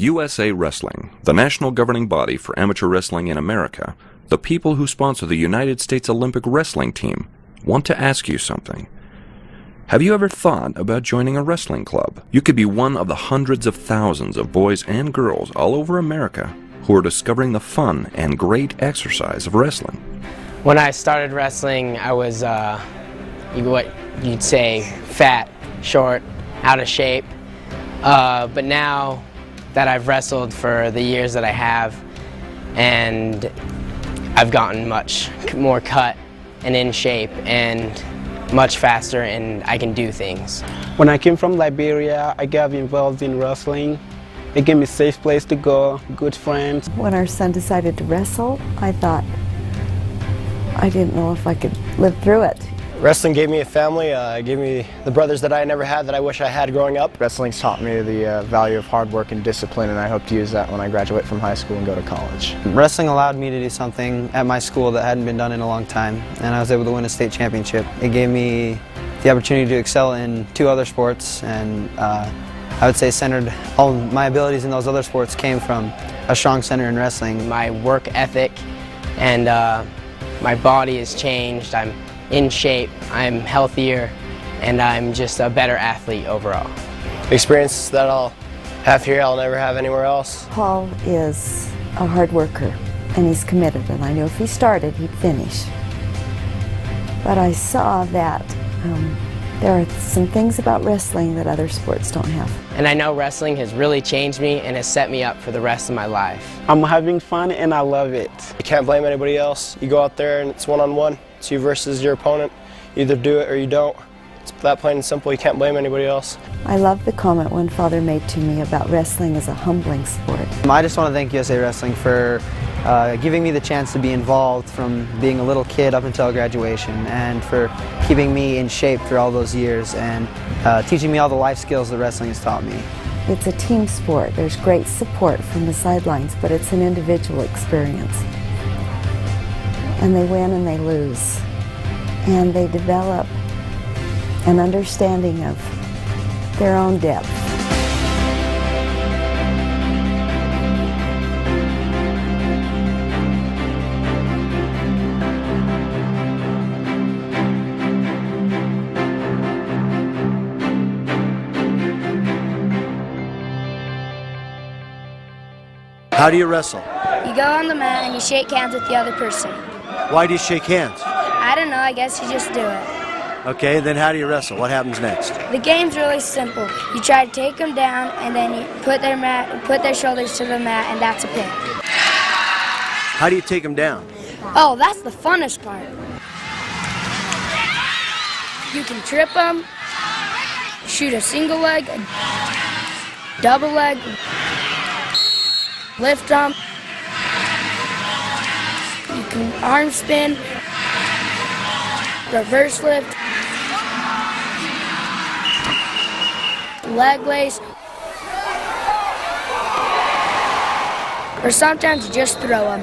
USA Wrestling, the national governing body for amateur wrestling in America, the people who sponsor the United States Olympic Wrestling Team, want to ask you something. Have you ever thought about joining a wrestling club? You could be one of the hundreds of thousands of boys and girls all over America who are discovering the fun and great exercise of wrestling. When I started wrestling, I was what you'd say fat, short, out of shape. But now that I've wrestled for the years that I have, and I've gotten much more cut and in shape and much faster, and I can do things. When I came from Liberia, I got involved in wrestling. It gave me a safe place to go, good friends. When our son decided to wrestle, I thought, I didn't know if I could live through it. Wrestling gave me a family, gave me the brothers that I never had that I wish I had growing up. Wrestling's taught me the value of hard work and discipline, and I hope to use that when I graduate from high school and go to college. Wrestling allowed me to do something at my school that hadn't been done in a long time, and I was able to win a state championship. It gave me the opportunity to excel in 2 other sports, and I would say centered all my abilities in those other sports came from a strong center in wrestling. My work ethic and my body has changed. I'm in shape, I'm healthier, and I'm just a better athlete overall. Experience that I'll have here, I'll never have anywhere else. Paul is a hard worker, and he's committed, and I knew if he started, he'd finish. But I saw that there are some things about wrestling that other sports don't have. And I know wrestling has really changed me and has set me up for the rest of my life. I'm having fun and I love it. You can't blame anybody else. You go out there and it's one-on-one. It's you versus your opponent. You either do it or you don't. It's that plain and simple. You can't blame anybody else. I love the comment one father made to me about wrestling as a humbling sport. I just want to thank USA Wrestling for giving me the chance to be involved from being a little kid up until graduation, and for keeping me in shape through all those years, and teaching me all the life skills that wrestling has taught me. It's a team sport. There's great support from the sidelines, but it's an individual experience. And they win and they lose. And they develop an understanding of their own depth. How do you wrestle? You go on the mat and you shake hands with the other person. Why do you shake hands? I don't know, I guess you just do it. Okay, then how do you wrestle? What happens next? The game's really simple. You try to take them down and then you put their shoulders to the mat, and that's a pin. How do you take them down? Oh, that's the funnest part. You can trip them, shoot a single leg, a double leg, lift them, you can arm spin, reverse lift, leg lace, or sometimes you just throw them.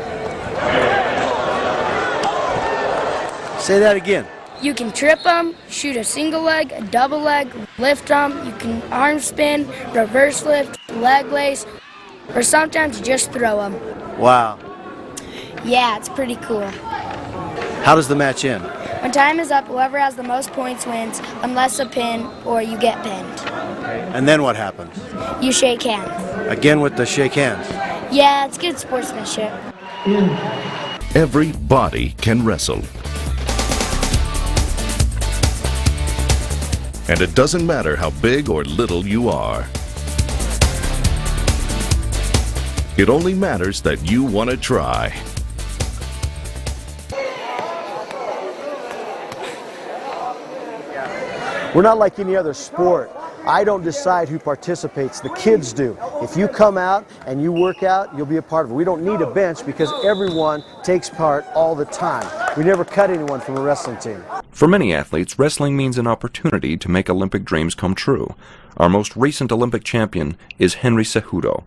Say that again. You can trip them, shoot a single leg, a double leg, lift them, you can arm spin, reverse lift, leg lace, or sometimes you just throw them. Wow. Yeah, it's pretty cool. How does the match end? When time is up, whoever has the most points wins, unless a pin or you get pinned. And then what happens? You shake hands. Again with the shake hands. Yeah, it's good sportsmanship. Everybody can wrestle. And it doesn't matter how big or little you are. It only matters that you want to try. We're not like any other sport. I don't decide who participates, the kids do. If you come out and you work out, you'll be a part of it. We don't need a bench because everyone takes part all the time. We never cut anyone from a wrestling team. For many athletes, wrestling means an opportunity to make Olympic dreams come true. Our most recent Olympic champion is Henry Cejudo.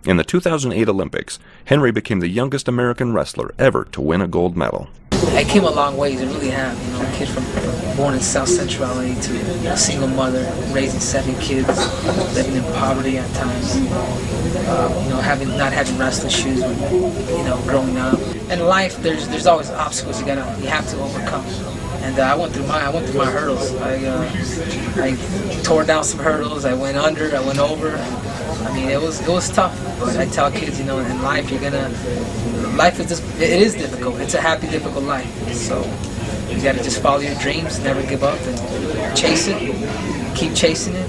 In the 2008 Olympics, Henry became the youngest American wrestler ever to win a gold medal. I came a long ways. I really have. You know, a kid from born in South Central LA to a single mother, raising 7 kids, living in poverty at times. You know, not having wrestling shoes, you know, growing up. In life, there's always obstacles you have to overcome. And I went through my hurdles. I tore down some hurdles. I went under. I went over. I mean, it was tough. But I tell kids, you know, in life life is it is difficult. It's a happy, difficult life. So you got to just follow your dreams, never give up, and chase it. Keep chasing it.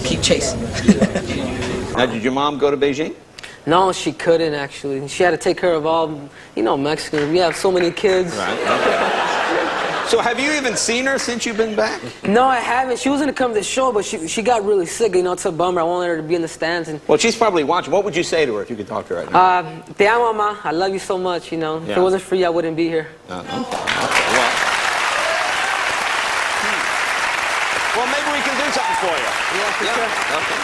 Keep chasing it. Now, did your mom go to Beijing? No, she couldn't actually. She had to take care of all, you know, Mexicans. We have so many kids. Right. Okay. So have you even seen her since you've been back? No, I haven't. She was going to come to the show, but she got really sick. You know, it's a bummer. I won't let her to be in the stands. And well, she's probably watching. What would you say to her if you could talk to her right now? Te amo, Mama. I love you so much, you know. If it wasn't for you, I wouldn't be here. Okay. Well, maybe we can do something for you. Yeah, for sure. Okay.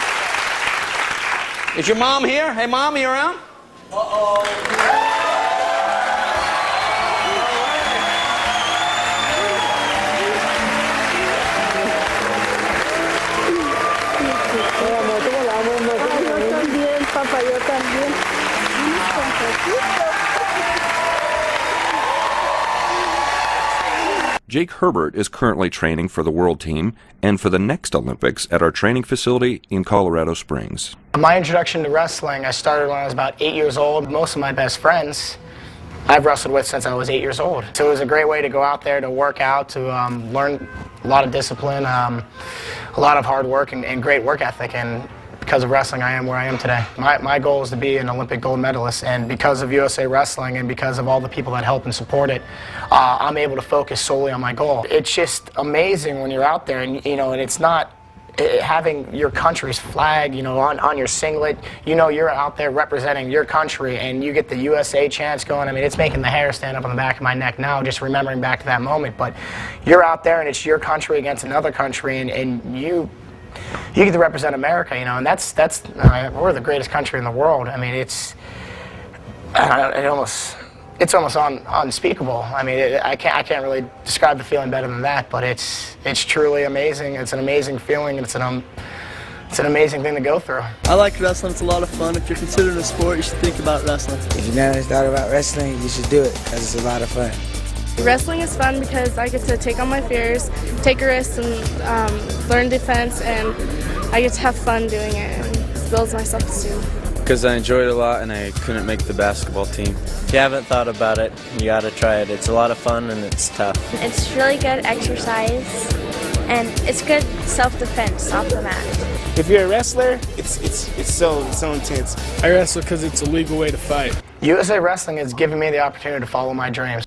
Is your mom here? Hey, Mom, are you around? Uh-oh. Jake Herbert is currently training for the World Team and for the next Olympics at our training facility in Colorado Springs. My introduction to wrestling, I started when I was about 8 years old. Most of my best friends I've wrestled with since I was 8 years old. So it was a great way to go out there to work out, to learn a lot of discipline, a lot of hard work and great work ethic. And because of wrestling, I am where I am today. My goal is to be an Olympic gold medalist, and because of USA Wrestling and because of all the people that help and support it, I'm able to focus solely on my goal. It's just amazing when you're out there, and you know, and it's not having your country's flag, you know, on your singlet. You know, you're out there representing your country, and you get the USA chants going. I mean, it's making the hair stand up on the back of my neck now, just remembering back to that moment. But you're out there, and it's your country against another country, and you get to represent America, you know, and that's we're the greatest country in the world. I mean, it's almost unspeakable. I mean, I can't really describe the feeling better than that. But it's truly amazing. It's an amazing feeling, and it's an amazing thing to go through. I like wrestling. It's a lot of fun. If you're considering a sport, you should think about wrestling. If you never thought about wrestling, you should do it because it's a lot of fun. Wrestling is fun because I get to take on my fears, take risks, and learn defense, and I get to have fun doing it, and it builds my self-esteem. Because I enjoyed it a lot and I couldn't make the basketball team. If you haven't thought about it, you gotta try it. It's a lot of fun and it's tough. It's really good exercise, and it's good self-defense off the mat. If you're a wrestler, it's so intense. I wrestle because it's a legal way to fight. USA Wrestling has given me the opportunity to follow my dreams.